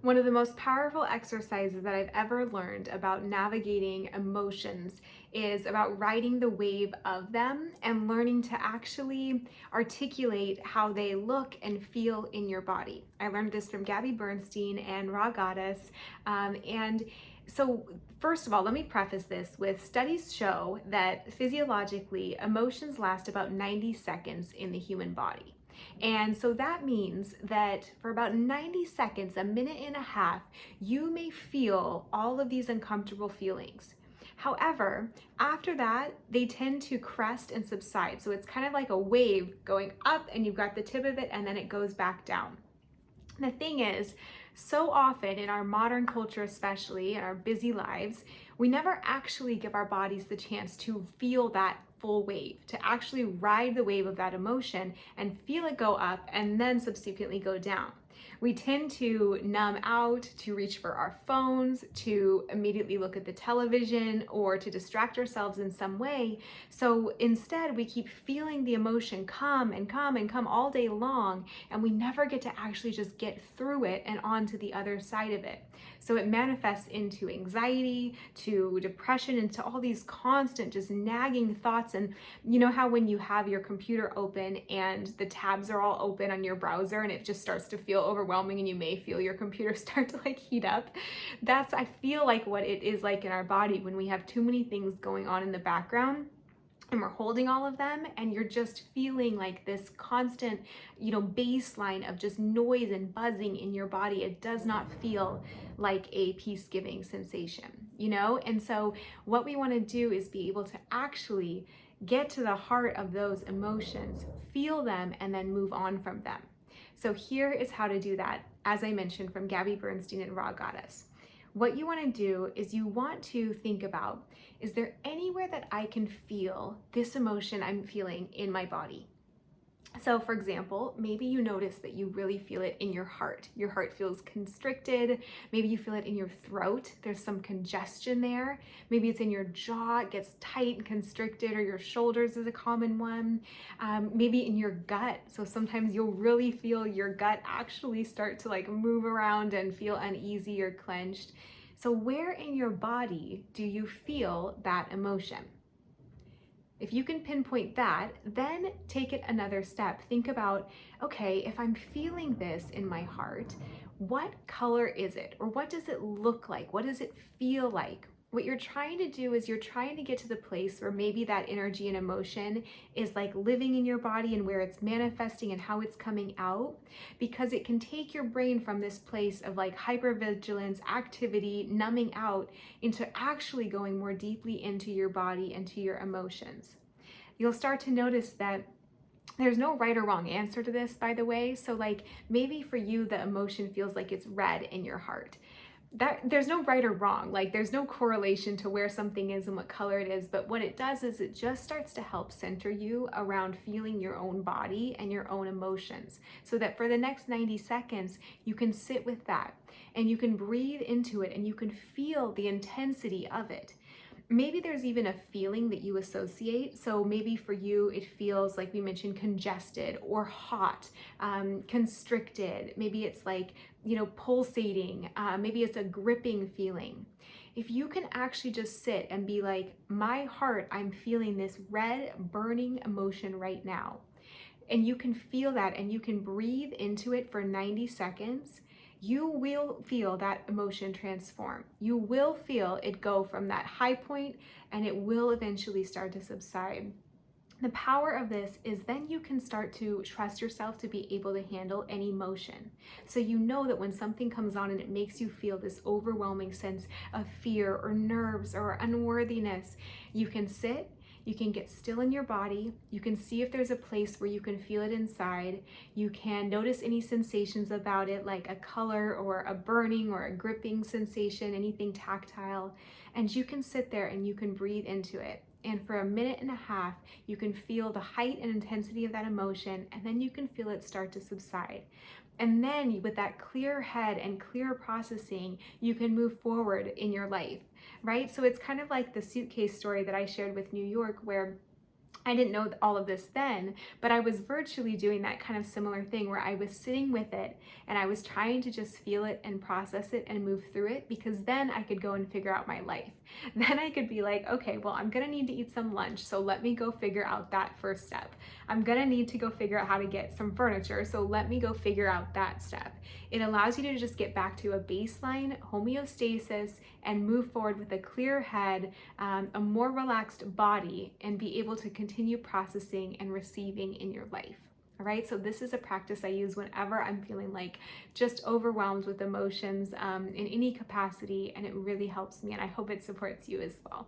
One of the most powerful exercises that I've ever learned about navigating emotions is about riding the wave of them and learning to actually articulate how they look and feel in your body. I learned this from Gabby Bernstein and Raw Goddess. And first of all, let me preface this with studies show that physiologically, emotions last about 90 seconds in the human body. And so that means that for about 90 seconds, a minute and a half, you may feel all of these uncomfortable feelings. However, after that, they tend to crest and subside. So it's kind of like a wave going up, and you've got the tip of it, and then it goes back down. The thing is, so often in our modern culture, especially in our busy lives, we never actually give our bodies the chance to feel that full wave, to actually ride the wave of that emotion and feel it go up and then subsequently go down. We tend to numb out, to reach for our phones, to immediately look at the television, or to distract ourselves in some way. So instead, we keep feeling the emotion come and come and come all day long, and we never get to actually just get through it and onto the other side of it. So it manifests into anxiety, to depression, into all these constant, just nagging thoughts. And you know how when you have your computer open and the tabs are all open on your browser and it just starts to feel overwhelming and you may feel your computer start to like heat up? I feel like what it is like in our body when we have too many things going on in the background and we're holding all of them, and you're just feeling like this constant, baseline of just noise and buzzing in your body. It does not feel like a peace-giving sensation. And so what we want to do is be able to actually get to the heart of those emotions, feel them, and then move on from them. So here is how to do that, as I mentioned, from Gabby Bernstein and Raw Goddess. What you want to do is you want to think about, is there anywhere that I can feel this emotion I'm feeling in my body? So for example, maybe you notice that you really feel it in your heart. Your heart feels constricted. Maybe you feel it in your throat. There's some congestion there. Maybe it's in your jaw, it gets tight and constricted, or your shoulders is a common one. Maybe in your gut. So sometimes you'll really feel your gut actually start to like move around and feel uneasy or clenched. So where in your body do you feel that emotion? If you can pinpoint that, then take it another step. Think about, okay, if I'm feeling this in my heart, what color is it? Or what does it look like? What does it feel like? What you're trying to do is you're trying to get to the place where maybe that energy and emotion is like living in your body and where it's manifesting and how it's coming out, because it can take your brain from this place of like hypervigilance, activity, numbing out, into actually going more deeply into your body and to your emotions. You'll start to notice that there's no right or wrong answer to this, by the way. So like maybe for you, the emotion feels like it's red in your heart. There's no right or wrong, like there's no correlation to where something is and what color it is, but what it does is it just starts to help center you around feeling your own body and your own emotions, so that for the next 90 seconds you can sit with that and you can breathe into it and you can feel the intensity of it. Maybe there's even a feeling that you associate. So maybe for you, it feels like we mentioned congested or hot, constricted. Maybe it's like, pulsating. Maybe it's a gripping feeling. If you can actually just sit and be like, my heart, I'm feeling this red burning emotion right now. And you can feel that and you can breathe into it for 90 seconds. You will feel that emotion transform. You will feel it go from that high point and it will eventually start to subside. The power of this is then you can start to trust yourself to be able to handle any emotion. So you know that when something comes on and it makes you feel this overwhelming sense of fear or nerves or unworthiness, you can sit, you can get still in your body, you can see if there's a place where you can feel it inside, you can notice any sensations about it, like a color or a burning or a gripping sensation, anything tactile, and you can sit there and you can breathe into it. And for a minute and a half, you can feel the height and intensity of that emotion, and then you can feel it start to subside. And then with that clear head and clear processing, you can move forward in your life, right? So it's kind of like the suitcase story that I shared with New York, where I didn't know all of this then, but I was virtually doing that kind of similar thing where I was sitting with it and I was trying to just feel it and process it and move through it, because then I could go and figure out my life. Then I could be like, okay, well, I'm gonna need to eat some lunch, so let me go figure out that first step. I'm gonna need to go figure out how to get some furniture, so let me go figure out that step. It allows you to just get back to a baseline homeostasis and move forward with a clear head, a more relaxed body, and be able to continue processing and receiving in your life. All right, so this is a practice I use whenever I'm feeling like just overwhelmed with emotions in any capacity, and it really helps me, and I hope it supports you as well.